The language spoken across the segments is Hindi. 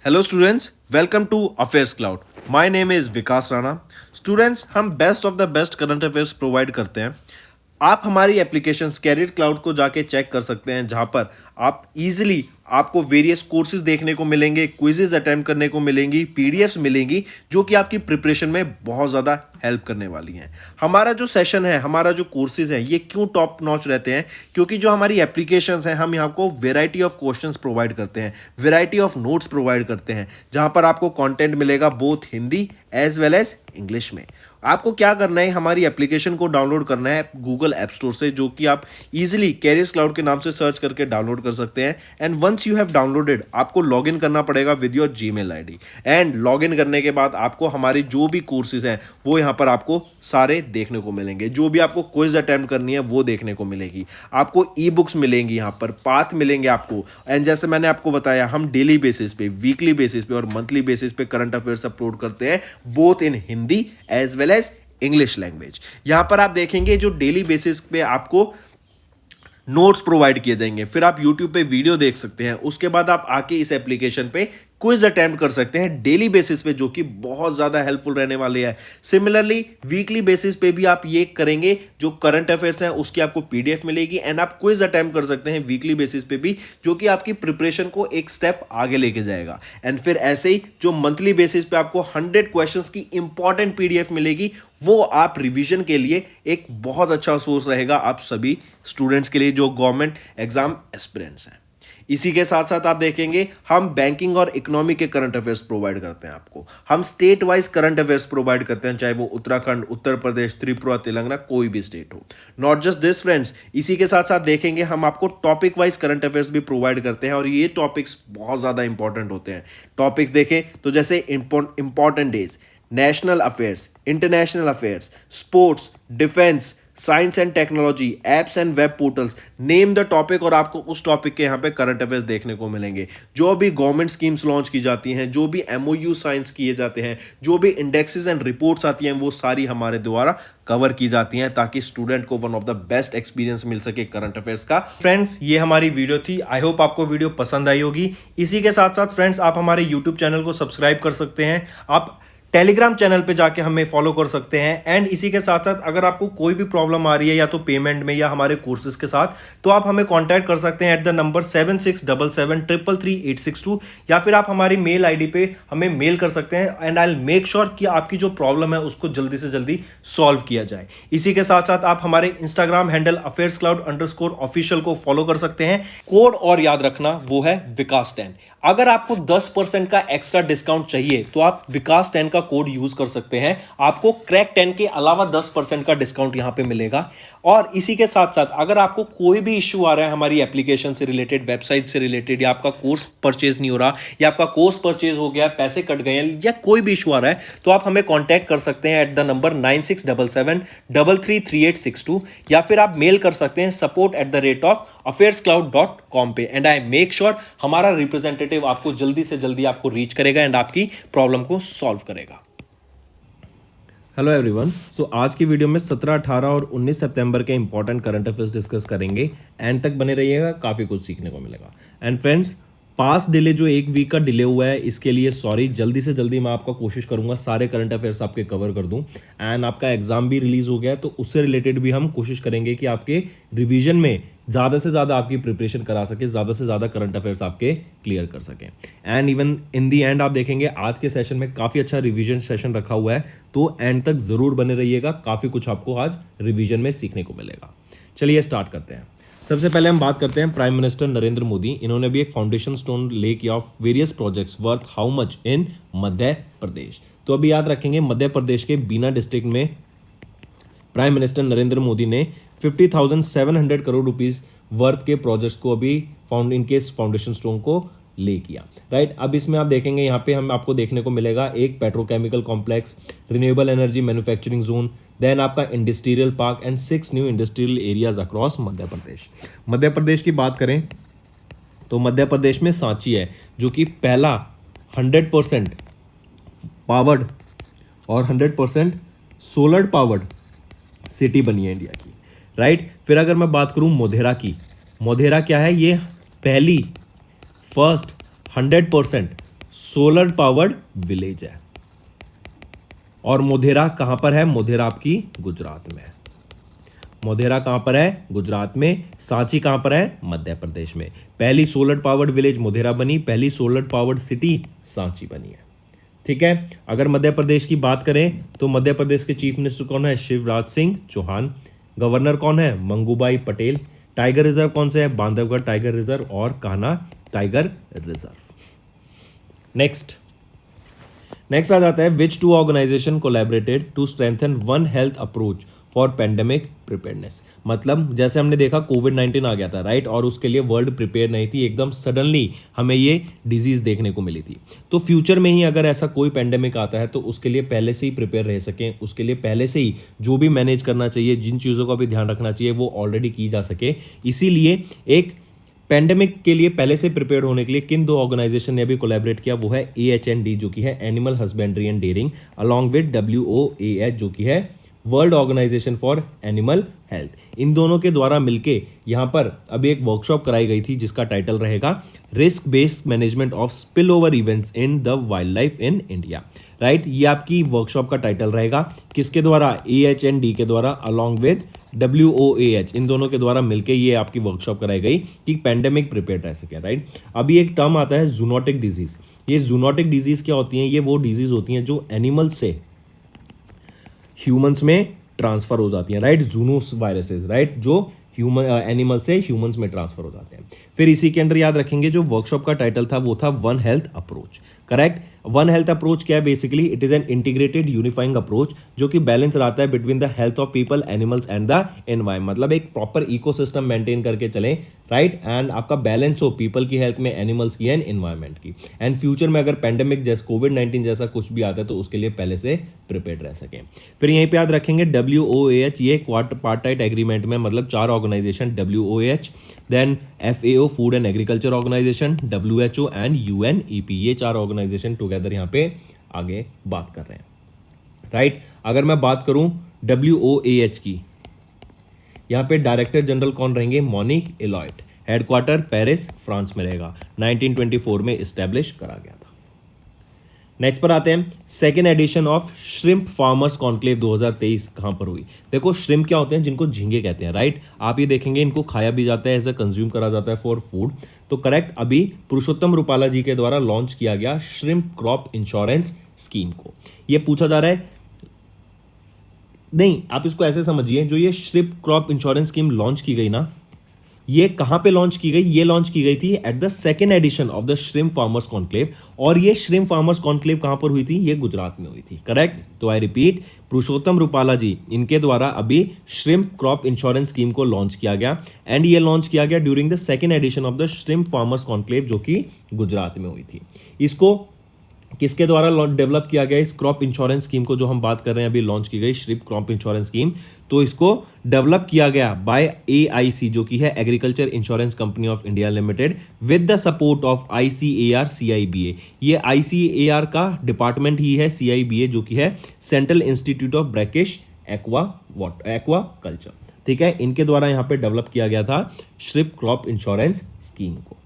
Hello students, welcome to affairs cloud. My name is Vikas Rana. Students, हम best of the best current affairs provide करते हैं। आप हमारी एप्लीकेशन कैरियर क्लाउड को जाके चेक कर सकते हैं, जहां पर आप इजीली आपको वेरियस कोर्सेज देखने को मिलेंगे, क्विजेज अटेम्प्ट करने को मिलेंगी, पीडीएफ्स मिलेंगी जो कि आपकी प्रिपरेशन में बहुत ज़्यादा हेल्प करने वाली हैं। हमारा जो सेशन है, हमारा जो कोर्सेज है, ये क्यों टॉप नॉच रहते हैं? क्योंकि जो हमारी एप्लीकेशंस हैं, हम यहाँ को वेराइटी ऑफ क्वेश्चंस प्रोवाइड करते हैं, वेराइटी ऑफ नोट्स प्रोवाइड करते हैं, जहाँ पर आपको कंटेंट मिलेगा both Hindi as well as English में। आपको क्या करना है, हमारी एप्लीकेशन को डाउनलोड करना है गूगल ऐप स्टोर से, जो कि आप इजीली कैरियर्स क्लाउड के नाम से सर्च करके डाउनलोड कर सकते हैं। And once you have downloaded, आपको लॉगिन करना पड़ेगा with your Gmail ID. And login करने के बाद आपको हमारी जो भी कोर्सेज हैं वो यहाँ पर आपको सारे देखने को मिलेंगे। जो भी आपको क्विज अटेम्प्ट करनी है वो देखने को मिलेगी। आपको ई बुक्स मिलेंगी, यहाँ पर पाथ मिलेंगे आपको। एंड जैसे मैंने आपको बताया, हम डेली बेसिस पे, वीकली बेसिस पे और मंथली बेसिस पे करंट अफेयर्स अपलोड करते हैं, both in Hindi as well as English language. यहां पर आप देखेंगे जो डेली बेसिस पे आपको नोट्स प्रोवाइड किए जाएंगे, फिर आप YouTube पे वीडियो देख सकते हैं, उसके बाद आप आके इस एप्लीकेशन पे क्विज अटेम्प्ट कर सकते हैं डेली बेसिस पे, जो कि बहुत ज़्यादा हेल्पफुल रहने वाले हैं। सिमिलरली वीकली बेसिस पे भी आप ये करेंगे, जो करंट अफेयर्स हैं उसकी आपको पीडीएफ मिलेगी एंड आप क्विज अटेम्प्ट कर सकते हैं वीकली बेसिस पे भी, जो कि आपकी प्रिपरेशन को एक स्टेप आगे लेके जाएगा। एंड फिर ऐसे ही जो मंथली बेसिस पे आपको 100 क्वेश्चंस की इंपॉर्टेंट पीडीएफ मिलेगी, वो आप रिवीजन के लिए एक बहुत अच्छा सोर्स रहेगा आप सभी स्टूडेंट्स के लिए जो गवर्नमेंट एग्जाम एस्पिरेंट्स हैं। इसी के साथ साथ आप देखेंगे, हम बैंकिंग और इकोनॉमी के करंट अफेयर्स प्रोवाइड करते हैं आपको। हम state wise current affairs provide करते हैं, चाहे वो उत्तराखंड, उत्तर प्रदेश, त्रिपुरा, तेलंगाना, कोई भी स्टेट हो। नॉट जस्ट दिस फ्रेंड्स, इसी के साथ साथ देखेंगे हम आपको टॉपिक वाइज करंट अफेयर्स भी प्रोवाइड करते हैं, और ये टॉपिक्स बहुत ज़्यादा इंपॉर्टेंट होते हैं। टॉपिक्स देखें तो जैसे important days, national affairs, international affairs, sports, defence, science and technology, apps and web portals, name the topic, और आपको उस टॉपिक के यहाँ पे करंट अफेयर्स देखने को मिलेंगे। जो भी गवर्नमेंट स्कीम्स लॉन्च की जाती हैं, जो भी एमओयू साइंस किए जाते हैं, जो भी इंडेक्सेस एंड रिपोर्ट्स आती हैं, वो सारी हमारे द्वारा कवर की जाती हैं, ताकि स्टूडेंट को one of the best experience मिल सके करंट अफेयर्स का। फ्रेंड्स, ये हमारी वीडियो थी। आई होप आपको वीडियो पसंद आई होगी। इसी के साथ साथ फ्रेंड्स, आप हमारे यूट्यूब चैनल को सब्सक्राइब कर सकते हैं, आप टेलीग्राम चैनल पे जाके हमें फॉलो कर सकते हैं। एंड इसी के साथ साथ अगर आपको कोई भी प्रॉब्लम आ रही है, या तो पेमेंट में या हमारे कोर्सेज के साथ, तो आप हमें कांटेक्ट कर सकते हैं एट द नंबर 7677333862, या फिर आप हमारी मेल आईडी पे हमें मेल कर सकते हैं। And I will make sure कि आपकी जो प्रॉब्लम है उसको जल्दी से जल्दी सॉल्व किया जाए। इसी के साथ साथ आप हमारे इंस्टाग्राम हैंडल affairscloud_official को फॉलो कर सकते हैं। कोड और याद रखना, वो है विकास10। अगर आपको 10% का एक्स्ट्रा डिस्काउंट चाहिए तो आप विकास10 का कोड यूज कर सकते हैं, आपको क्रैक 10 के अलावा 10% का डिस्काउंट यहां पे मिलेगा। और इसी के साथ साथ अगर आपको कोई भी इश्यू आ रहा है हमारी एप्लीकेशन से रिलेटेड, वेबसाइट से रिलेटेड, या आपका कोर्स परचेज नहीं हो रहा, या आपका कोर्स परचेज हो गया, पैसे कट गए हैं, या कोई भी इशू आ रहा है, तो आप हमें कॉन्टैक्ट कर सकते हैं एट द नंबर 9677333862, या फिर आप मेल कर सकते हैं support@affairscloud.com पे। एंड आई मेक श्योर हमारा रिप्रेजेंटेटिव आपको जल्दी से जल्दी आपको रीच करेगा एंड आपकी प्रॉब्लम को सॉल्व करेगा। हेलो एवरीवन, सो आज की वीडियो में 17, 18 और 19 सितंबर के इंपॉर्टेंट करंट अफेयर्स डिस्कस करेंगे। एंड तक बने रहिएगा, काफ़ी कुछ सीखने को मिलेगा। एंड फ्रेंड्स, पास डिले जो एक वीक का डिले हुआ है, इसके लिए सॉरी। जल्दी से जल्दी मैं आपका कोशिश करूंगा सारे करंट अफेयर्स आपके कवर कर दूं। एंड आपका एग्जाम भी रिलीज हो गया है, तो उससे रिलेटेड भी हम कोशिश करेंगे कि आपके रिवीजन में ज़्यादा से ज़्यादा आपकी प्रिपरेशन करा सके, ज़्यादा से ज़्यादा करंट अफेयर्स आपके क्लियर कर सकें। And even in the and आप देखेंगे आज के सेशन में काफ़ी अच्छा रिवीजन सेशन रखा हुआ है, तो एंड तक ज़रूर बने रहिएगा, काफ़ी कुछ आपको आज रिवीजन में सीखने को मिलेगा। चलिए स्टार्ट करते हैं। सबसे पहले हम बात करते हैं प्राइम मिनिस्टर नरेंद्र मोदी। इन्होंने भी एक फाउंडेशन स्टोन ले किया of various projects worth how much in Madhya Pradesh. तो अभी याद रखेंगे, मध्य प्रदेश के बीना डिस्ट्रिक्ट में प्राइम मिनिस्टर नरेंद्र मोदी ने 50,700 करोड़ रुपीस वर्थ के प्रोजेक्ट्स को अभी इनके फाउंडेशन स्टोन को ले किया, राइट। अब इसमें आप देखेंगे, यहाँ पे हम आपको देखने को मिलेगा एक petrochemical complex, renewable energy manufacturing zone, then आपका industrial park and 6 new industrial areas across Madhya Pradesh. Madhya Pradesh की बात करें तो मध्य प्रदेश में सांची है, जो कि पहला 100% पावर्ड और 100% सोलर पावर्ड सिटी बनी है इंडिया की, राइट। फिर अगर मैं बात करूं मोढेरा की, मोढेरा क्या है, ये पहली फर्स्ट 100% सोलर पावर्ड विलेज है। और मोढेरा कहां पर है? मोढेरा आपकी गुजरात में है। मोढेरा कहां पर है? गुजरात में। सांची कहां पर है? मध्य प्रदेश में। पहली सोलर पावर्ड विलेज मोढेरा बनी, पहली सोलर पावर्ड सिटी सांची बनी है। ठीक है। अगर मध्य प्रदेश की बात करें तो मध्य प्रदेश के चीफ मिनिस्टर कौन है? शिवराज सिंह चौहान। गवर्नर कौन है? मंगूभाई पटेल। टाइगर रिजर्व कौन से है? बांधवगढ़ टाइगर रिजर्व और कान्हा टाइगर रिजर्व। नेक्स्ट आ जाता है which two organisation collaborated to strengthen one health approach for pandemic preparedness. मतलब जैसे हमने देखा कोविड-19 आ गया था, राइट, और उसके लिए वर्ल्ड प्रिपेयर नहीं थी, एकदम सडनली हमें ये डिजीज देखने को मिली थी। तो फ्यूचर में ही अगर ऐसा कोई पेंडेमिक आता है तो उसके लिए पहले से ही प्रिपेयर रह सकें, उसके लिए पहले से ही जो भी मैनेज करना चाहिए, जिन चीज़ों का भी ध्यान रखना चाहिए वो ऑलरेडी की जा सके। इसीलिए एक पैंडेमिक के लिए पहले से प्रिपेयर होने के लिए किन दो ऑर्गेनाइजेशन ने भी कोलैबोरेट किया? वो है AHND जो कि है animal husbandry and dairying, along with WOAH जो कि है world organisation for animal health. इन दोनों के द्वारा मिलके यहाँ पर अभी एक वर्कशॉप कराई गई थी जिसका टाइटल रहेगा risk based management of spill over events in the wild life in India, right. ये आपकी वर्कशॉप का टाइटल रहेगा, किसके द्वारा? AHND के द्वारा अलॉन्ग विद WOAH, इन दोनों के द्वारा मिलके ये आपकी वर्कशॉप कराई गई कि पैंडेमिक प्रिपेयर रह सके, राइट। अभी एक टर्म आता है जूनोटिक डिजीज। ये जूनोटिक डिजीज क्या होती हैं? ये वो डिजीज होती हैं जो एनिमल से ह्यूमंस में ट्रांसफर हो जाती हैं, राइट। जूनोस वायरसेस, राइट, जो ह्यूमन एनिमल से ह्यूमंस में ट्रांसफर हो जाते हैं। फिर इसी के अंदर याद रखेंगे जो वर्कशॉप का टाइटल था वो था one health approach, correct. One health approach क्या है? Basically it is an integrated unifying approach जो कि बैलेंस रहता है between the health of people, animals and the environment. मतलब एक प्रॉपर इकोसिस्टम मेंटेन करके चलें, राइट, एंड आपका बैलेंस हो पीपल की हेल्थ में, एनिमल्स की एंड एनवायरमेंट की। एंड फ्यूचर में अगर पैंडेमिक जैसे कोविड-19 जैसा कुछ भी आता है तो उसके लिए पहले से प्रिपेयर्ड रह सकें। फिर यहीं पे याद रखेंगे WOAH, ये क्वार्टाइट एग्रीमेंट में, मतलब 4 organisation WOAH, then FAO food and agriculture organisation, WHO and UNEP, ये 4 ऑर्गेनाइजेशन टुगेदर यहाँ पे आगे बात कर रहे हैं, राइट। अगर मैं बात करूं WOAH की, यहाँ पे डायरेक्टर जनरल कौन रहेंगे? मोनिक एलॉयट। हेडक्वार्टर पेरिस फ्रांस में रहेगा। 1924 में इस्टेब्लिश करा गया था। नेक्स्ट पर आते हैं, second edition of shrimp farmers conclave 2023 कहां पर हुई? देखो श्रिम्प क्या होते हैं? जिनको झींगे कहते हैं, राइट। आप ये देखेंगे इनको खाया भी जाता है, एज अ कंज्यूम करा जाता है फॉर फूड। तो करेक्ट, अभी पुरुषोत्तम रूपाला जी के द्वारा लॉन्च किया गया श्रिम्प क्रॉप इंश्योरेंस स्कीम को। ये पूछा जा रहा है, नहीं, आप इसको ऐसे समझिए, जो ये shrimp crop insurance scheme launch की गई ना, ये कहां पे लॉन्च की गई? ये लॉन्च की गई थी at the second edition of the shrimp farmers conclave. और ये श्रिम्प फार्मर्स कॉन्क्लेव कहां पर हुई थी? ये गुजरात में हुई थी, करेक्ट। तो आई रिपीट, पुरुषोत्तम रूपाला जी, इनके द्वारा अभी श्रिम्प क्रॉप इंश्योरेंस स्कीम को लॉन्च किया गया, एंड ये लॉन्च किया गया during the second edition of the shrimp farmers conclave जो कि गुजरात में हुई थी। इसको किसके द्वारा डेवलप किया गया? इस क्रॉप इंश्योरेंस स्कीम को जो हम बात कर रहे हैं, अभी लॉन्च की गई श्रिम्प क्रॉप इंश्योरेंस स्कीम, तो इसको डेवलप किया गया बाय AIC जो कि है agriculture insurance company of India limited, with the support of ICAR CIBA। ये ICAR का डिपार्टमेंट ही है, CIBA जो कि है central institute of brackish aqua culture, ठीक है। इनके द्वारा यहाँ पे डेवलप किया गया था श्रिम्प क्रॉप इंश्योरेंस स्कीम को,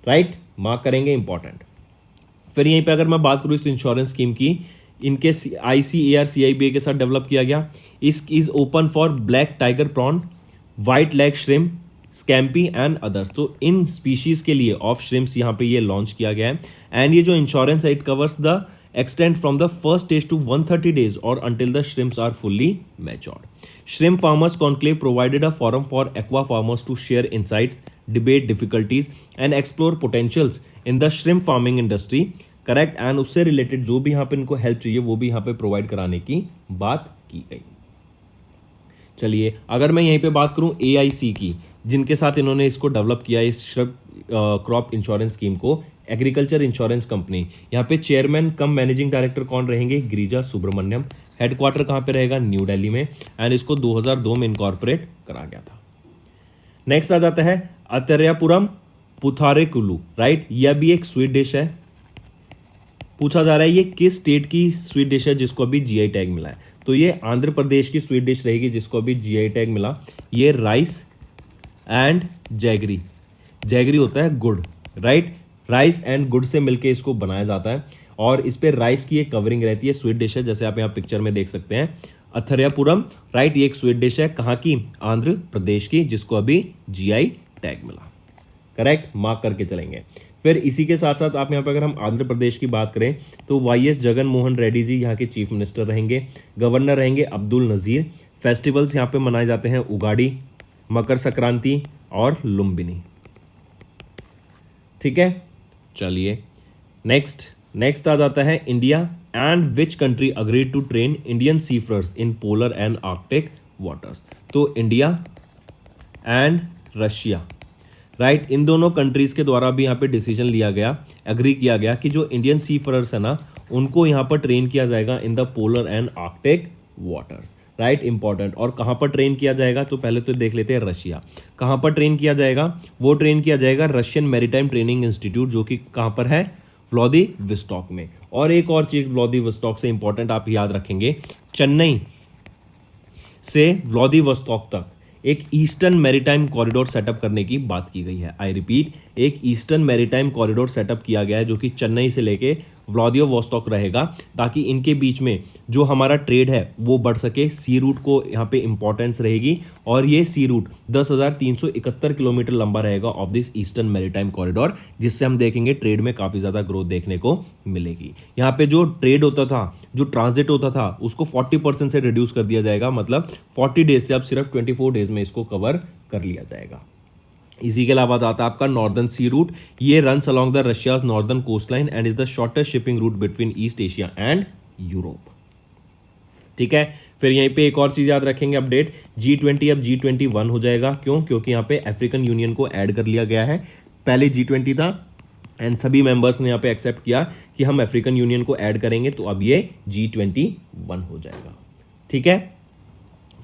राइट, मार्क करेंगे, इंपॉर्टेंट। फिर यहीं पे अगर मैं बात करूँ इस इंश्योरेंस स्कीम की, इनके ICAR CIBA के साथ डेवलप किया गया। Is open for black tiger prawn, white leg shrimp, scampi and others. तो इन स्पीशीज के लिए ऑफ श्रिम्प्स यहाँ पे ये लॉन्च किया गया है। एंड ये जो इंश्योरेंस है, it covers the extend from the first stage to 130 days or until the shrimps are fully matured. Shrimp Farmers Conclave provided a forum for aqua farmers to share insights, debate difficulties and explore potentials in the shrimp farming industry. Correct, and उससे रिलेटेड जो भी यहाँ पे इनको हेल्प चाहिए वो भी यहाँ पे प्रोवाइड कराने की बात की गई। चलिए, अगर मैं यहीं पे बात करूं AIC की, जिनके साथ इन्होंने इसको डेवलप किया, इस श्रिम्प क्रॉप इंश्योरेंस स्कीम को, एग्रीकल्चर इंश्योरेंस कंपनी, यहाँ पे चेयरमैन कम मैनेजिंग डायरेक्टर कौन रहेंगे? गिरिजा सुब्रमण्यम। हेडक्वार्टर कहाँ पे रहेगा? न्यू दिल्ली में, एंड इसको 2002 में इनकॉर्पोरेट करा गया था। नेक्स्ट आ जाता है अतर्यापुरम पुथारेकुलू, राइट। यह भी एक स्वीट डिश है। पूछा जा रहा है ये किस स्टेट की स्वीट डिश है जिसको अभी GI टैग मिला है? तो ये आंध्र प्रदेश की स्वीट डिश रहेगी जिसको अभी GI टैग मिला। ये राइस एंड जैगरी, जैगरी होता है गुड़, राइट। राइस एंड गुड़ से मिलके इसको बनाया जाता है और इस पे राइस की एक कवरिंग रहती है। स्वीट डिश है, जैसे आप यहाँ पिक्चर में देख सकते हैं अथर्यापुरम, राइट। ये एक स्वीट डिश है, कहाँ की? आंध्र प्रदेश की, जिसको अभी जीआई टैग मिला। करेक्ट, मार्क करके चलेंगे। फिर इसी के साथ साथ आप यहाँ पर अगर हम आंध्र प्रदेश की बात करें तो वाईएस जगन मोहन रेड्डी जी यहाँ के चीफ मिनिस्टर रहेंगे। गवर्नर रहेंगे अब्दुल नज़ीर। फेस्टिवल्स यहाँ पे मनाए जाते हैं उगाड़ी, मकर संक्रांति और लुम्बिनी। ठीक है, चलिए नेक्स्ट आ जाता है India and which country agreed to train Indian seafarers in polar and arctic waters. तो इंडिया एंड रशिया, राइट, इन दोनों कंट्रीज के द्वारा भी यहाँ पे डिसीजन लिया गया, एग्री किया गया कि जो इंडियन सीफरर्स है ना उनको यहाँ पर ट्रेन किया जाएगा in the polar and arctic waters, right, important. और कहाँ पर ट्रेन किया जाएगा? तो पहले तो देख लेते हैं रशिया। कहाँ पर ट्रेन किया जाएगा? वो ट्रेन किया जाएगा रशियन मैरीटाइम ट्रेनिंग इंस्टीट्यूट, जो कि कहाँ पर है? व्लादिवोस्टॉक में। और एक और चीज व्लादिवोस्टॉक से इंपॉर्टेंट आप याद रखेंगे, चेन्नई से व्लादिवोस्टॉक तक एक ईस्टर्न मैरीटाइम कॉरिडोर सेटअप करने की बात की गई है। आई रिपीट, एक ईस्टर्न मैरीटाइम कॉरिडोर सेटअप किया गया है जो कि चेन्नई से लेके व्लादिवोस्टॉक रहेगा, ताकि इनके बीच में जो हमारा ट्रेड है वो बढ़ सके। सी रूट को यहाँ पे इंपॉर्टेंस रहेगी और ये सी रूट 10,371 किलोमीटर लंबा रहेगा of this eastern maritime corridor, जिससे हम देखेंगे ट्रेड में काफ़ी ज़्यादा ग्रोथ देखने को मिलेगी। यहाँ पे जो ट्रेड होता था, जो ट्रांजिट होता था, उसको 40% से रिड्यूस कर दिया जाएगा, मतलब 40 डेज से अब सिर्फ 24 डेज में इसको कवर कर लिया जाएगा। इसी के अलावा आता है आपका नॉर्दर्न सी रूट। ये runs along the Russia's northern coast line and is the shortest shipping route between East Asia and Europe. ठीक है, फिर यहीं पे एक और चीज याद रखेंगे अपडेट, G20 अब G21 हो जाएगा। क्यों? क्योंकि यहाँ पे अफ्रीकन यूनियन को ऐड कर लिया गया है। पहले G20 था एंड सभी मेंबर्स ने यहाँ पे एक्सेप्ट किया कि हम अफ्रीकन यूनियन को ऐड करेंगे, तो अब ये G21 हो जाएगा। ठीक है,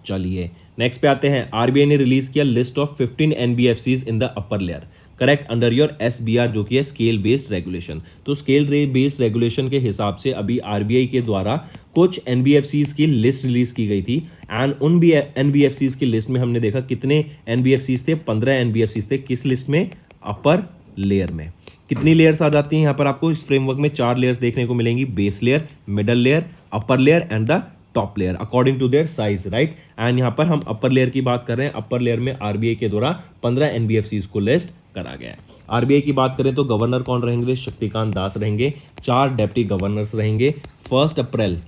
चलिए नेक्स्ट पे आते हैं। आरबीआई ने रिलीज किया list of 15 NBFCs in the upper layer, correct, under your SBR, जो कि है स्केल बेस्ड रेगुलेशन। तो स्केल बेस्ड रेगुलेशन के हिसाब से अभी आरबीआई के द्वारा कुछ एनबीएफसीज की लिस्ट रिलीज की गई थी एंड उन भी एनबीएफसीज की लिस्ट में हमने देखा कितने एनबीएफसीज थे? 15 एनबीएफसीज थे। किस लिस्ट में? अपर लेयर में। कितनी लेयर्स आ जाती हैं यहाँ पर? आपको इस फ्रेमवर्क में 4 लेयर्स देखने को मिलेंगी, base layer, middle layer, upper layer and the top layer according to their size, right. And यहाँ पर हम अपर लेयर की बात कर रहे हैं। अपर लेयर में आरबीआई के द्वारा 15 एनबीएफसीज को लिस्ट करा गया है। आरबीआई की बात करें तो गवर्नर कौन रहेंगे? शक्तिकांत दास रहेंगे। 4 डेप्टी गवर्नर्स रहेंगे। 1 अप्रैल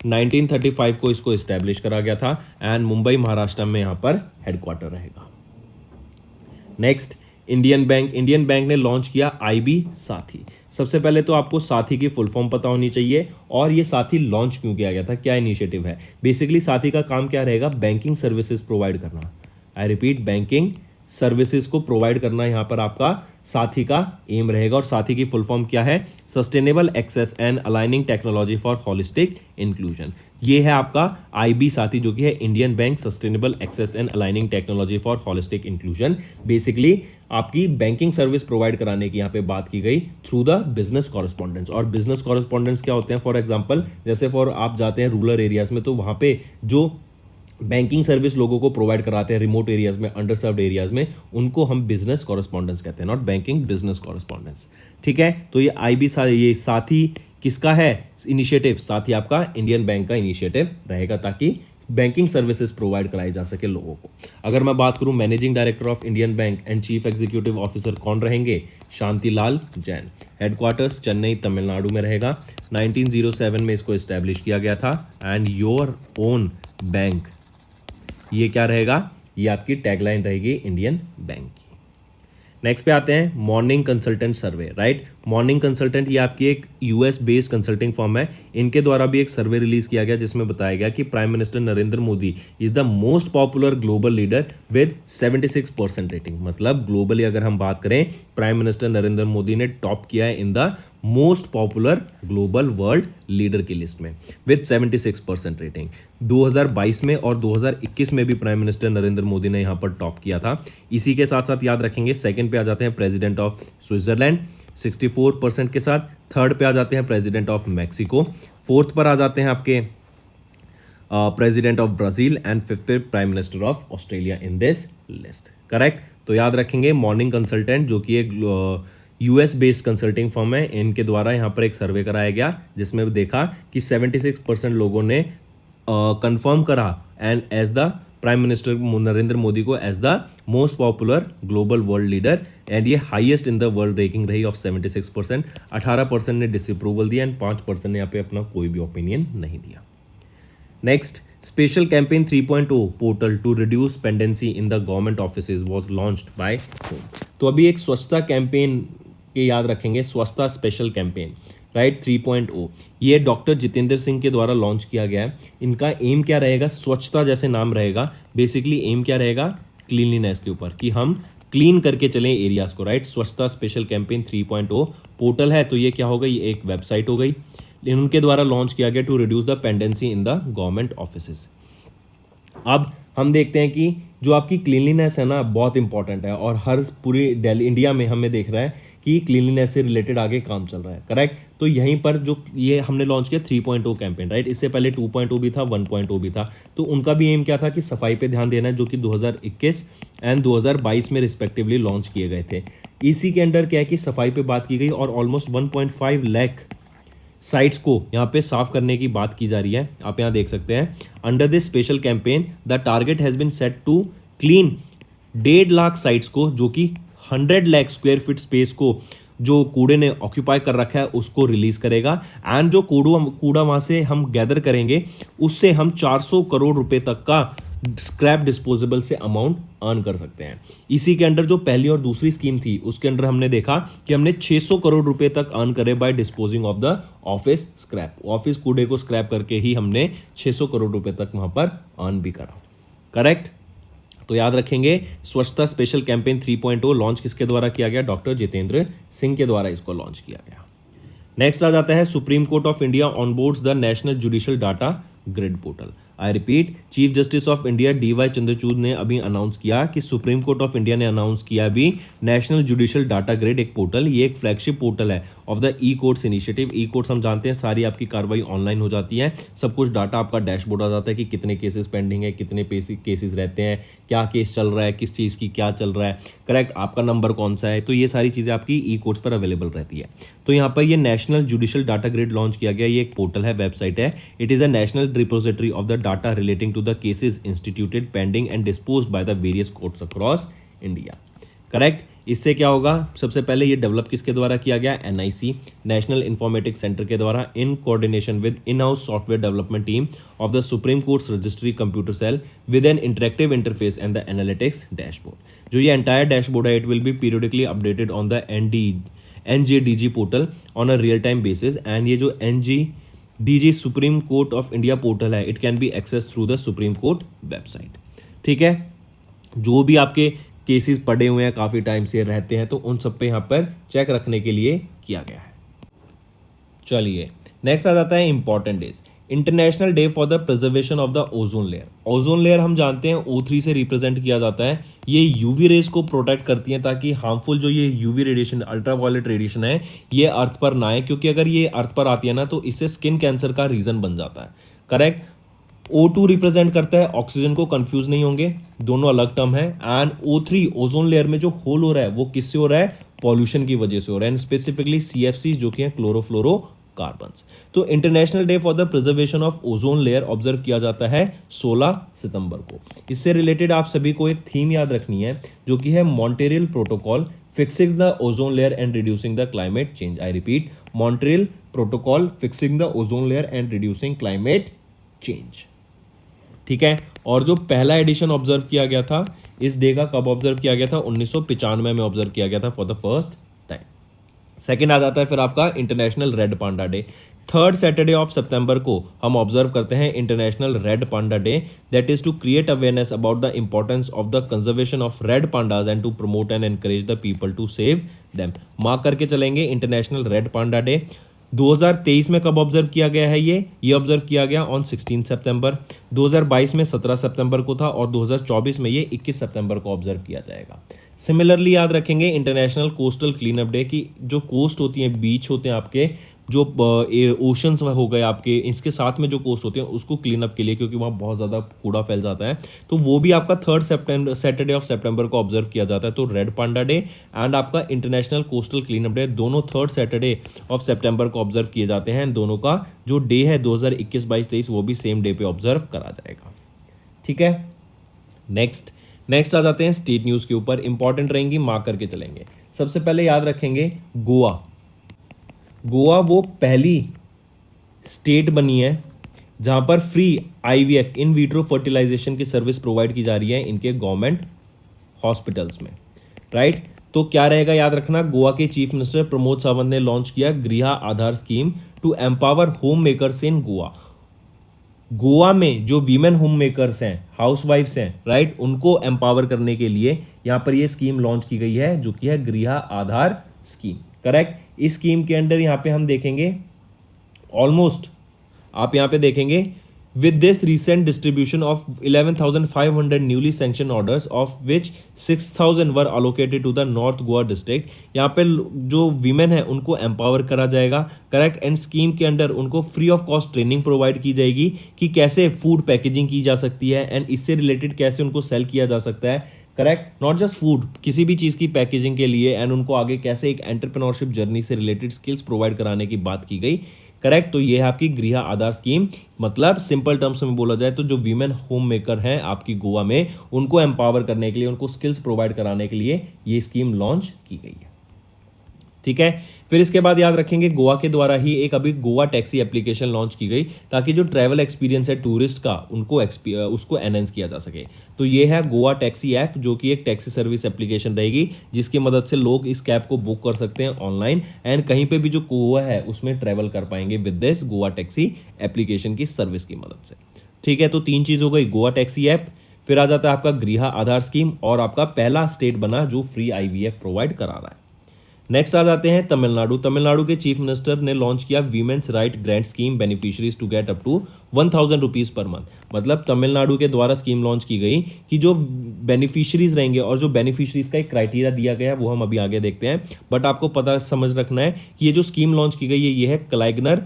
1935 को इसको इस्टेब्लिश करा गया था एंड मुंबई महाराष्ट्र में यहाँ पर हेडक्वार्टर रहेगा। नेक्स्ट, इंडियन बैंक ने लॉन्च किया आईबी साथी। सबसे पहले तो आपको साथी की फुल फॉर्म पता होनी चाहिए और ये साथी लॉन्च क्यों किया गया था, क्या इनिशिएटिव है। बेसिकली साथी का काम क्या रहेगा? बैंकिंग सर्विसेज प्रोवाइड करना। आई रिपीट, बैंकिंग सर्विसेज को प्रोवाइड करना यहाँ पर आपका साथी का एम रहेगा। और साथी की फुल फॉर्म क्या है? Sustainable access and aligning technology for holistic inclusion. ये है आपका आईबी साथी, जो कि है Indian bank sustainable access and aligning technology for holistic inclusion. Basically आपकी बैंकिंग सर्विस प्रोवाइड कराने की यहाँ पे बात की गई थ्रू द बिजनेस कॉरेस्पॉन्डेंस। और बिजनेस कॉरेस्पॉन्डेंस क्या होते हैं? फॉर एग्जांपल, जैसे आप जाते हैं रूरल एरियाज में, तो वहाँ पे जो बैंकिंग सर्विस लोगों को प्रोवाइड कराते हैं रिमोट एरियाज में, अंडरसर्व्ड एरियाज में, उनको हम बिजनेस कॉरेस्पॉन्डेंस कहते हैं, नॉट बैंकिंग, बिजनेस कॉरेस्पॉन्डेंस। ठीक है, तो ये आईबी ये साथी किसका है इनिशिएटिव? साथी आपका इंडियन बैंक का इनिशिएटिव रहेगा, ताकि बैंकिंग सर्विसेज प्रोवाइड कराई जा सके लोगों को। अगर मैं बात करूं managing director of Indian bank and chief executive officer कौन रहेंगे? शांतिलाल जैन। हेडक्वार्टर्स चेन्नई तमिलनाडु में रहेगा। 1907 में इसको इस्टेब्लिश किया गया था एंड योर ओन बैंक, ये क्या रहेगा? ये आपकी टैगलाइन रहेगी इंडियन बैंक की। नेक्स्ट पे आते हैं मॉर्निंग कंसल्टेंट सर्वे, राइट। मॉर्निंग कंसल्टेंट ये आपकी एक यूएस बेस्ड कंसल्टिंग फर्म है। इनके द्वारा भी एक सर्वे रिलीज किया गया जिसमें बताया गया कि prime minister Narendra Modi is the most popular global leader with 76% rating. मतलब ग्लोबली अगर हम बात करें, प्राइम मिनिस्टर नरेंद्र मोदी ने टॉप किया है in the most popular global world leader की लिस्ट में विद 76% रेटिंग। 2022 में और 2021 में भी प्राइम मिनिस्टर नरेंद्र मोदी ने यहाँ पर टॉप किया था। इसी के साथ साथ याद रखेंगे, सेकंड पे आ जाते हैं प्रेसिडेंट ऑफ स्विट्जरलैंड 64% के साथ। थर्ड पे आ जाते हैं प्रेसिडेंट ऑफ मैक्सिको। फोर्थ पर आ जाते हैं आपके president of Brazil and fifth पे prime minister of Australia in this list, correct. तो याद रखेंगे मॉर्निंग कंसल्टेंट जो कि एक यूएस बेस्ड कंसल्टिंग फर्म है, इनके द्वारा यहाँ पर एक सर्वे कराया गया जिसमें देखा कि 76% लोगों ने कंफर्म करा and as the prime minister Narendra Modi को as the most popular global world leader, and ये highest in the world ranking रही ऑफ 76%। 18% ने डिसअप्रूवल दिया एंड 5% ने यहाँ पे अपना कोई भी ओपिनियन नहीं दिया। Next, special campaign 3.0 portal to reduce pendency in the government offices was launched by home. तो अभी एक स्वच्छता कैंपेन के याद रखेंगे, स्वच्छता स्पेशल कैंपेन राइट 3.0, ये डॉक्टर जितेंद्र सिंह के द्वारा लॉन्च किया गया है। इनका एम क्या रहेगा, स्वच्छता जैसे नाम रहेगा, बेसिकली एम क्या रहेगा, क्लीनलीनेस के ऊपर, कि हम क्लीन करके चलें एरियाज को राइट। स्वच्छता स्पेशल कैंपेन 3.0 पोर्टल है, तो ये क्या हो गई, ये एक वेबसाइट हो गई, उनके द्वारा लॉन्च किया गया to reduce the pendency in the government offices. अब हम देखते हैं कि जो आपकी क्लीनलीनेस है ना बहुत इंपॉर्टेंट है, और हर पूरी दिल्ली इंडिया में हमें देख रहा है कि क्लीनलीनेस से रिलेटेड आगे काम चल रहा है, करेक्ट। तो यहीं पर जो ये हमने लॉन्च किया 3.0 कैंपेन राइट, इससे पहले 2.0 भी था, 1.0 भी था। तो उनका भी एम क्या था कि सफाई पे ध्यान देना है, जो कि 2021 एंड 2022 में रिस्पेक्टिवली लॉन्च किए गए थे। इसी के अंडर क्या है कि सफाई पे बात की गई और ऑलमोस्ट 1.5 लाख साइट्स को यहाँ पे साफ करने की बात की जा रही है। आप यहाँ देख सकते हैं, under this special campaign the target has been set to clean 1.5 lakh sites को, जो कि 100 लाख स्क्वायर फीट स्पेस को जो कूड़े ने ऑक्यूपाई कर रखा है उसको रिलीज करेगा, एंड जो कूड़ा वहां से हम गैदर करेंगे उससे हम 400 करोड़ रुपए तक का स्क्रैप डिस्पोजेबल से अमाउंट अर्न कर सकते हैं। इसी के अंडर जो पहली और दूसरी स्कीम थी उसके अंडर हमने देखा कि हमने 600 करोड़ रुपए तक अर्न करे by disposing of the office scrap. Office कूड़े को स्क्रैप करके ही हमने 600 करोड़ रुपए तक वहां पर अर्न भी करा, करेक्ट। तो याद रखेंगे, स्वच्छता स्पेशल कैंपेन 3.0 लॉन्च किसके द्वारा किया गया, डॉक्टर जितेंद्र सिंह के द्वारा इसको लॉन्च किया गया। नेक्स्ट आ जाता है, supreme court of India onboards the national judicial data grid portal. I repeat, chief justice of India DY Chandrachud ने अभी अनाउंस किया कि सुप्रीम कोर्ट ऑफ इंडिया ने अनाउंस किया अभी नेशनल जुडिशियल डाटा ग्रिड एक पोर्टल, ये एक फ्लैगशिप पोर्टल है of the e courts initiative. E courts हम जानते हैं सारी आपकी कार्रवाई ऑनलाइन हो जाती है, सब कुछ डाटा आपका डैशबोर्ड आ जाता है कि कितने केसेस पेंडिंग है, कितने केसेस रहते हैं, क्या केस चल रहा है, किस चीज़ की क्या चल रहा है, करेक्ट, आपका नंबर कौन सा है, तो ये सारी चीज़ें आपकी ई कोर्ट्स पर अवेलेबल रहती है। तो यहाँ पर ये national judicial data grid launch किया गया, ये एक पोर्टल है, वेबसाइट है। It is a national repository of the data relating to the cases instituted pending and disposed by the various courts across India, correct. इससे क्या होगा, सबसे पहले ये डेवलप किसके द्वारा किया गया, NIC नेशनल इंफॉर्मेटिक्स सेंटर के द्वारा in coordination with in house software development team of the supreme court's registry computer cell with an interactive interface and the analytics dashboard. जो ये एंटायर डैशबोर्ड है, it will be periodically updated on the NJDG portal on a real time basis, and ये जो NJDG supreme court of India portal है, it can be access through the supreme court website, ठीक है। जो भी आपके केसेस पड़े हुए हैं काफ़ी टाइम से रहते हैं, तो उन सब पे यहाँ पर चेक रखने के लिए किया गया है। चलिए नेक्स्ट आ जाता है important days, international day for the preservation of the ozone layer. Ozone layer हम जानते हैं O3 से रिप्रेजेंट किया जाता है, ये यूवी रेज को प्रोटेक्ट करती हैं ताकि हार्मफुल जो ये यूवी रेडिएशन, अल्ट्रावायलेट रेडिएशन है, ये अर्थ पर ना आए, क्योंकि अगर ये अर्थ पर आती है ना तो इससे स्किन कैंसर का रीजन बन जाता है, करेक्ट। O2 रिप्रेजेंट करता है ऑक्सीजन को, कंफ्यूज नहीं होंगे, दोनों अलग टर्म है। एंड O3 ओजोन लेयर में जो होल हो रहा है वो किससे हो रहा है, पॉल्यूशन की वजह से हो रहा है, एंड स्पेसिफिकली CFC जो कि है क्लोरोफ्लोरोकार्बन्स। तो international day for the preservation of ozone layer observe किया जाता है 16 सितंबर को। इससे रिलेटेड आप सभी को एक थीम याद रखनी है जो कि है Montreal protocol fixing the ozone layer and reducing the climate change. I repeat, Montreal protocol fixing the ozone layer and reducing climate change, ठीक है। और जो पहला एडिशन ऑब्जर्व किया गया था इस डे का, कब ऑब्जर्व किया गया था, 1995 में ऑब्जर्व किया गया था for the first time. Second आ जाता है फिर आपका international red panda day. 3rd Saturday of सितंबर को हम ऑब्जर्व करते हैं international red panda day, that is to create awareness about the importance of the conservation of red pandas and to promote and encourage the people to save them. Mark करके चलेंगे इंटरनेशनल रेड पांडा डे। 2023 में कब ऑब्जर्व किया गया है, ये ऑब्जर्व किया गया ऑन 16 सितंबर। 2022 में 17 सितंबर को था, और 2024 में ये 21 सितंबर को ऑब्जर्व किया जाएगा। सिमिलरली याद रखेंगे international coastal clean up day की, जो कोस्ट होती है, बीच होते हैं आपके, जो ओशंस हो गए आपके, इसके साथ में जो कोस्ट होते हैं उसको क्लीन अप के लिए, क्योंकि वहाँ बहुत ज़्यादा कूड़ा फैल जाता है, तो वो भी आपका 3 सैटरडे ऑफ सितंबर को ऑब्जर्व किया जाता है। तो रेड पांडा डे एंड आपका international coastal clean up day दोनों 3 सैटरडे ऑफ सितंबर को ऑब्जर्व किए जाते हैं। दोनों का जो डे है 2021, 22, 23 वो भी सेम डे पे ऑब्जर्व करा जाएगा। ठीक है, नेक्स्ट आ जाते हैं स्टेट न्यूज़ के ऊपर। इंपॉर्टेंट रहेंगी, मार्क करके चलेंगे। सबसे पहले याद रखेंगे गोवा वो पहली स्टेट बनी है जहां पर free IVF in vitro fertilization की सर्विस प्रोवाइड की जा रही है इनके गवर्नमेंट हॉस्पिटल्स में, राइट। तो क्या रहेगा याद रखना, गोवा के चीफ मिनिस्टर प्रमोद सावंत ने लॉन्च किया Griha Aadhaar scheme to empower home makers in Goa में जो वीमेन होम मेकर्स हैं, हाउस वाइफ्स हैं, राइट, उनको एम्पावर करने के लिए यहां पर ये स्कीम लॉन्च की गई है, जो कि है गृह आधार स्कीम, करेक्ट। इस स्कीम के अंडर यहां पे हम देखेंगे ऑलमोस्ट, आप यहां पे देखेंगे with this recent distribution of 11,500 newly sanctioned orders, of which 6,000 were allocated to the North Goa district। यहाँ पे जो वीमेन है उनको एम्पावर करा जाएगा, करेक्ट। एंड स्कीम के अंडर उनको free of cost training provide की जाएगी कि कैसे फूड पैकेजिंग की जा सकती है एंड इससे रिलेटेड कैसे उनको सेल किया जा सकता है, करेक्ट। नॉट जस्ट फूड, किसी भी चीज़ की पैकेजिंग के लिए, एंड उनको आगे कैसे एक एंटरप्रेन्योरशिप जर्नी से रिलेटेड स्किल्स प्रोवाइड कराने की बात की गई, करेक्ट। तो ये है आपकी गृह आधार स्कीम। मतलब सिंपल टर्म्स में बोला जाए तो जो वीमेन होम मेकर हैं आपकी गोवा में, उनको एम्पावर करने के लिए, उनको स्किल्स प्रोवाइड कराने के लिए ये स्कीम लॉन्च की गई है। ठीक है, फिर इसके बाद याद रखेंगे गोवा के द्वारा ही एक अभी गोवा टैक्सी एप्लीकेशन लॉन्च की गई, ताकि जो ट्रैवल एक्सपीरियंस है टूरिस्ट का उसको एनहेंस किया जा सके। तो ये है गोवा टैक्सी ऐप, जो कि एक टैक्सी सर्विस एप्लीकेशन रहेगी, जिसकी मदद से लोग इस कैब को बुक कर सकते हैं ऑनलाइन, एंड कहीं पे भी जो गोवा है उसमें ट्रैवल कर पाएंगे with this Goa taxi application की सर्विस की मदद से। ठीक है, तो 3 चीज़ हो गई, गोवा टैक्सी ऐप, फिर आ जाता है आपका गृह आधार स्कीम, और आपका पहला स्टेट बना जो फ्री आईवीएफ प्रोवाइड करा रहा है। नेक्स्ट आ जाते हैं तमिलनाडु के चीफ मिनिस्टर ने लॉन्च किया women's right grant scheme beneficiaries to get up to 1,000 rupees per month. मतलब तमिलनाडु के द्वारा स्कीम लॉन्च की गई कि जो बेनिफिशियरीज रहेंगे, और जो बेनिफिशियरीज का एक क्राइटेरिया दिया गया है वो हम अभी आगे देखते हैं, बट आपको पता समझ रखना है कि ये जो स्कीम लॉन्च की गई है ये है कलाइगनर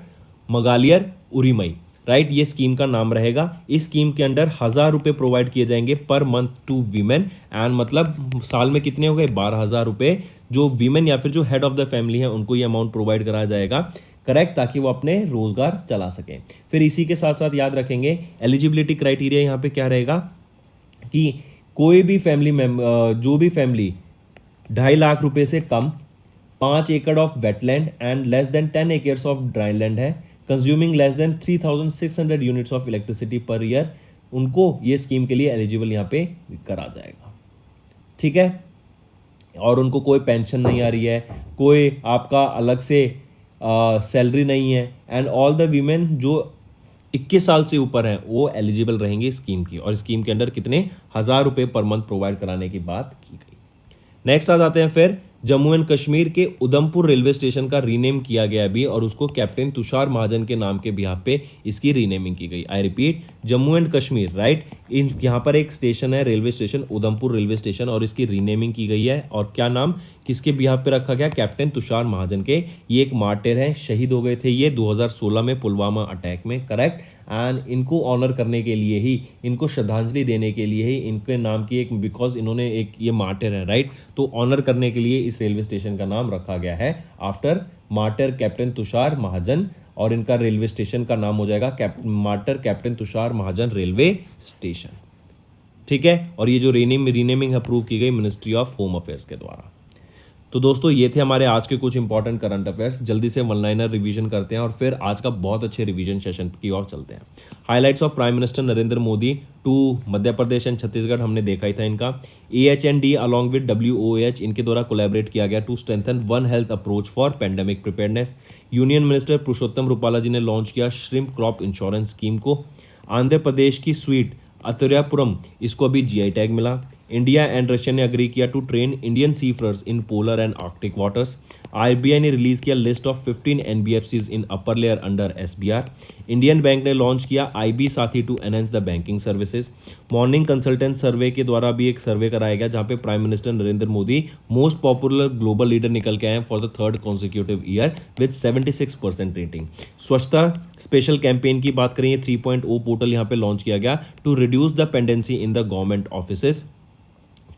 मगालियर उरीमई, राइट, ये स्कीम का नाम रहेगा। इस स्कीम के अंडर 1,000 रुपये प्रोवाइड किए जाएंगे per month to women, and मतलब साल में कितने हो गए, 12,000 रुपये जो वीमेन या फिर जो हेड ऑफ द फैमिली है उनको ये अमाउंट प्रोवाइड कराया जाएगा, करेक्ट, ताकि वो अपने रोजगार चला सकें। फिर इसी के साथ साथ याद रखेंगे एलिजिबिलिटी क्राइटेरिया यहाँ पे क्या रहेगा कि कोई भी फैमिली जो भी फैमिली 2.5 लाख रुपए से कम, 5 एकड़ of wetland and less than 10 acres of dry land है, consuming less than 3,600 units of electricity per year, उनको ये स्कीम के लिए एलिजिबल यहाँ पे करा जाएगा। ठीक है, और उनको कोई पेंशन नहीं आ रही है, कोई आपका अलग से सैलरी नहीं है, एंड ऑल द वीमेन जो 21 साल से ऊपर हैं वो एलिजिबल रहेंगे स्कीम की, और स्कीम के अंडर कितने 1,000 रुपये पर मंथ प्रोवाइड कराने की बात की गई। नेक्स्ट आ जाते हैं फिर जम्मू एंड कश्मीर के उधमपुर रेलवे स्टेशन का रीनेम किया गया अभी, और उसको कैप्टन तुषार महाजन के नाम के बिहाफ पे इसकी रीनेमिंग की गई। I repeat, Jammu and Kashmir, right, in यहाँ पर एक स्टेशन है railway station, Udhampur railway station, और इसकी रीनेमिंग की गई है। और क्या नाम किसके बिहाफ पे रखा गया, कैप्टन तुषार महाजन के। ये एक मार्टिर हैं, शहीद हो गए थे ये 2016 में पुलवामा अटैक में, करेक्ट। एंड इनको ऑनर करने के लिए ही, इनको श्रद्धांजलि देने के लिए ही इनके नाम की एक, बिकॉज इन्होंने एक ये मार्टिर है, राइट, तो ऑनर करने के लिए इस रेलवे स्टेशन का नाम रखा गया है आफ्टर मार्टिर कैप्टन तुषार महाजन, और इनका रेलवे स्टेशन का नाम हो जाएगा मार्टिर कैप्टन तुषार महाजन रेलवे स्टेशन। ठीक है, और ये जो रीनेमिंग अप्रूव की गई मिनिस्ट्री ऑफ होम अफेयर्स के द्वारा। तो दोस्तों ये थे हमारे आज के कुछ इंपॉर्टेंट करंट अफेयर्स। जल्दी से वन लाइनर रिवीजन करते हैं और फिर आज का बहुत अच्छे रिवीजन सेशन की ओर चलते हैं। Highlights of prime minister Narendra Modi to Madhya Pradesh and Chhattisgarh हमने देखा ही था इनका। AHND अलॉन्ग विद WOH इनके द्वारा कोलैबोरेट किया गया to strengthen one health approach for pandemic preparedness. Union minister Purushottam Rupala ji ने लॉन्च किया श्रिम्प क्रॉप इंश्योरेंस स्कीम को। आंध्र प्रदेश की स्वीट अतुर्यापुरम इसको अभी GI टैग मिला। इंडिया एंड रशिया ने अग्री किया to train Indian seafarers in polar and arctic waters. RBI ने रिलीज किया list of 15 NBFCs in upper layer under SBR. Indian bank ने लॉन्च किया IB Saathi to enhance the banking services. Morning Consultant survey के द्वारा भी एक सर्वे कराया गया जहां पे prime minister Narendra Modi most popular global leader निकल के आए हैं for the third consecutive year with 76% rating. स्वच्छता स्पेशल कैंपेन की बात करें, 3.0 पोर्टल यहाँ पे लॉन्च किया गया to reduce the pendency in the government offices.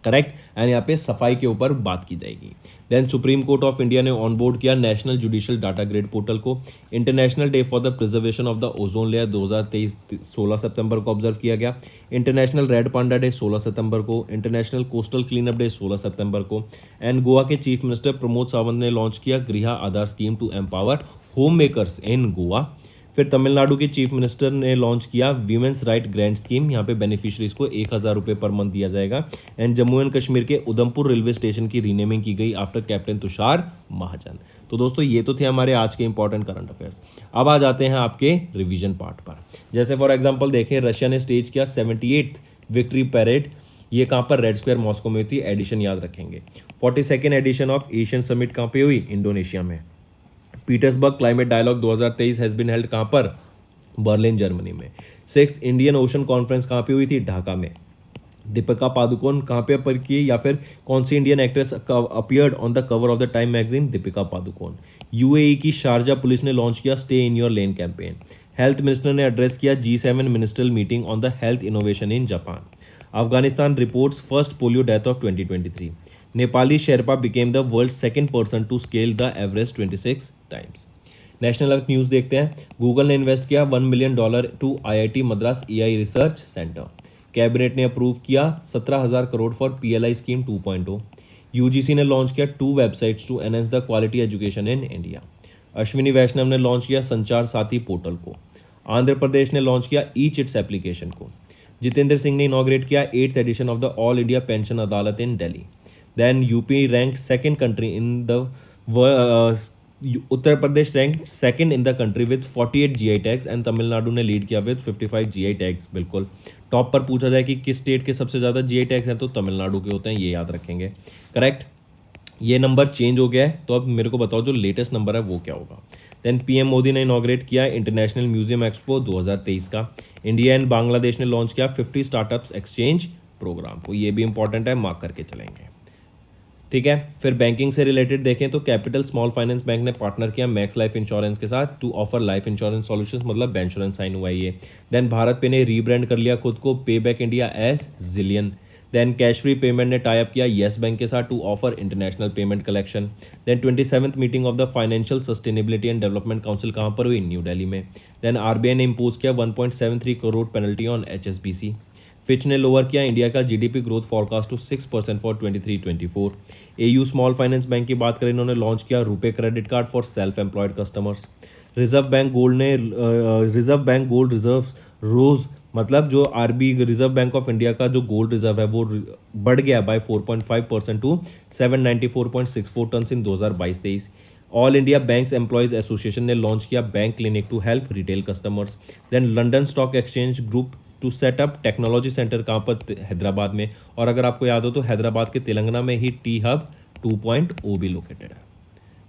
Correct, and यहाँ पे सफाई के ऊपर बात की जाएगी। Then supreme court of India ने ऑन बोर्ड किया national judicial data grid portal को। International day for the preservation of the ozone layer 2023 16 सितंबर को ऑब्जर्व किया गया। इंटरनेशनल रेड पांडा डे 16 सितंबर को। इंटरनेशनल कोस्टल क्लीनअप डे 16 सितंबर को। एंड गोवा के चीफ मिनिस्टर प्रमोद सावंत ने लॉन्च किया Griha Aadhaar scheme to empower home makers in Goa. फिर तमिलनाडु के चीफ मिनिस्टर ने लॉन्च किया वीमेंस राइट ग्रांट स्कीम, यहाँ पे बेनिफिशरीज को 1000 रुपये पर मंथ दिया जाएगा। एंड जम्मू एंड कश्मीर के उधमपुर रेलवे स्टेशन की रीनेमिंग की गई आफ्टर कैप्टन तुषार महाजन। तो दोस्तों ये तो थे हमारे आज के इंपॉर्टेंट करंट अफेयर्स। अब आ जाते हैं आपके रिवीजन पार्ट पर। जैसे फॉर एग्जाम्पल देखें, रशिया ने स्टेज किया 78th विक्ट्री पैरेड। ये कहाँ पर? रेड स्क्वायर मॉस्को में हुई थी। एडिशन याद रखेंगे। 42nd addition of Asian summit कहाँ पे हुई? इंडोनेशिया में। Petersberg climate dialogue 2023 has been held कहाँ पर? बर्लिन जर्मनी में। 6th इंडियन ओशन कॉन्फ्रेंस कहाँ पे हुई थी? ढाका में। दीपिका पादुकोण कहाँ पे अपर की या फिर कौन सी Indian actress appeared on the cover of the Time magazine? Deepika Padukone. UAE की शारजा पुलिस ने लॉन्च किया stay in your lane campaign. Health minister ने एड्रेस किया G7 ministerial meeting on the health innovation in Japan. Afghanistan reports first polio death of 2023। Nepali Sherpa became the world second person to scale the Everest 26 times. National earth news देखते हैं। गूगल ने इन्वेस्ट किया $1 million to IIT Madras AI research centre. Cabinet ने अप्रूव किया 17,000 crore for PLI scheme 2.0। UGC ने लॉन्च किया 2 websites to enhance the quality education in India. Ashwini Vaishnaw ने लॉन्च किया संचार साथी पोर्टल को। आंध्र प्रदेश ने लॉन्च किया ई चिट्स एप्लीकेशन को। जितेंद्र सिंह ने इनॉग्रेट किया 8th edition of the all India pension adalat in Delhi. Then UP rank second country in the Uttar Pradesh rank second in the country with 48 GI tags and Tamil Nadu ने लीड किया विद 55 जीआई टैग्स। बिल्कुल टॉप पर पूछा जाए कि किस स्टेट के सबसे ज़्यादा जीआई टैग्स हैं तो तमिलनाडु के होते हैं, ये याद रखेंगे। करेक्ट, ये नंबर चेंज हो गया है, तो अब मेरे को बताओ जो लेटेस्ट नंबर है वो क्या होगा। देन पीएम मोदी ने इनॉग्रेट किया इंटरनेशनल म्यूजियम एक्सपो 2023 का। इंडिया एंड बांग्लादेश ने लॉन्च किया 50 स्टार्टअप्स एक्सचेंज प्रोग्राम को। ये भी इंपॉर्टेंट है, मार्क करके चलेंगे। ठीक है, फिर बैंकिंग से रिलेटेड देखें तो कैपिटल स्मॉल फाइनेंस बैंक ने पार्टनर किया मैक्स लाइफ इंश्योरेंस के साथ to offer life insurance solutions, मतलब इंश्योरेंस साइन हुआ ये। देन भारत पे ने रीब्रांड कर लिया खुद को Payback India as Zillion. Then Cashfree payment ने टाई अप किया येस बैंक के साथ to offer international payment collection. Then 27th meeting of the financial sustainability and development council कहाँ पर हुई? न्यू दिल्ली में। देन आरबीआई ने इम्पोज किया 1.73 crore penalty on HSBC. Fitch ने लोअर किया इंडिया का GDP growth forecast to 6% for 23-24। AU small finance bank की बात करें, इन्होंने लॉन्च किया RuPay credit card for self employed customers. Reserve bank gold reserves rose, मतलब जो RB reserve bank of India का जो गोल्ड रिजर्व है वो बढ़ गया by 4.5% to 794.64 tonne in 2022-23। All India banks employees association ने लॉन्च किया bank clinic to help retail customers. Then London Stock Exchange group to setup technology centre कहाँ पर? हैदराबाद में। और अगर आपको याद हो तो हैदराबाद के तेलंगाना में ही टी हब 2.0 भी लोकेटेड है।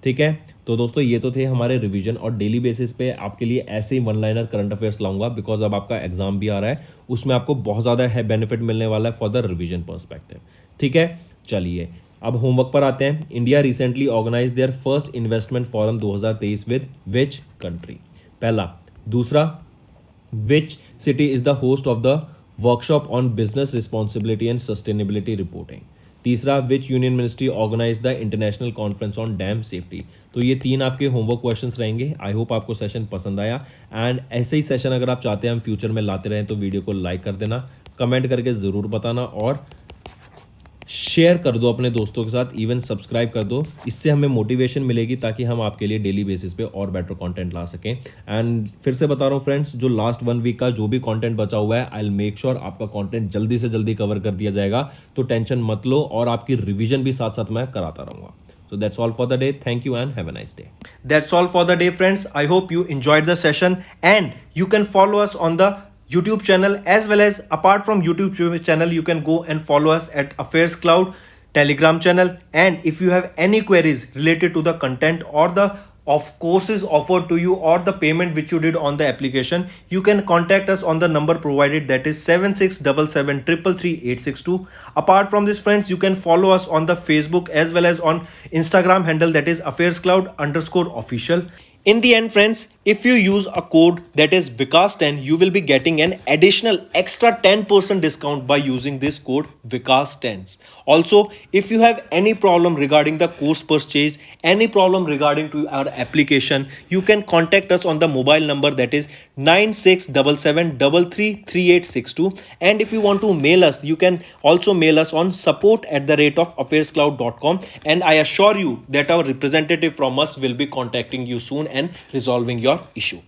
ठीक है, तो दोस्तों ये तो थे हमारे रिवीजन, और डेली बेसिस पे आपके लिए ऐसे ही 1 लाइनर करंट अफेयर्स लाऊंगा बिकॉज अब आपका एग्जाम भी आ रहा है, उसमें आपको बहुत ज़्यादा है बेनिफिट मिलने वाला है फॉर द रिवीजन पर्सपेक्टिव। ठीक है, चलिए अब होमवर्क पर आते हैं। India recently organise their first investment forum 2023 with which country? पहला। दूसरा, which city is the host of the workshop on business responsibility and sustainability reporting? तीसरा, which union ministry organise the international conference on dam safety? तो ये 3 आपके होमवर्क क्वेश्चंस रहेंगे। आई होप आपको सेशन पसंद आया, एंड ऐसे ही सेशन अगर आप चाहते हैं हम फ्यूचर में लाते रहें तो वीडियो को लाइक कर देना, कमेंट करके ज़रूर बताना, और शेयर कर दो अपने दोस्तों के साथ, इवन सब्सक्राइब कर दो। इससे हमें मोटिवेशन मिलेगी ताकि हम आपके लिए डेली बेसिस पे और बेटर कंटेंट ला सकें। एंड फिर से बता रहा हूँ फ्रेंड्स, जो लास्ट 1 वीक का जो भी कंटेंट बचा हुआ है, आई विल मेक श्योर आपका कंटेंट जल्दी से जल्दी कवर कर दिया जाएगा, तो टेंशन मत लो, और आपकी रिविजन भी साथ साथ मैं कराता रहूँगा। So that's all for the day. Thank you and have a nice day. That's all for the day, friends. I hope you enjoyed the session, and you can follow us on the YouTube channel, as well as apart from YouTube channel, you can go and follow us at Affairs Cloud Telegram channel. And if you have any queries related to the content or the of courses offered to you or the payment which you did on the application, you can contact us on the number provided, that is 7677333862. Apart from this, friends, you can follow us on the Facebook as well as on Instagram handle, that is affairscloud_official. In the end, friends, if you use a code that is Vikas10, you will be getting an additional extra 10% discount by using this code Vikas10. Also, if you have any problem regarding the course purchase, any problem regarding to our application, you can contact us on the mobile number, that is 9677333862. And if you want to mail us, you can also mail us on support@affairscloud.com, and I assure you that our representative from us will be contacting you soon and resolving your issue.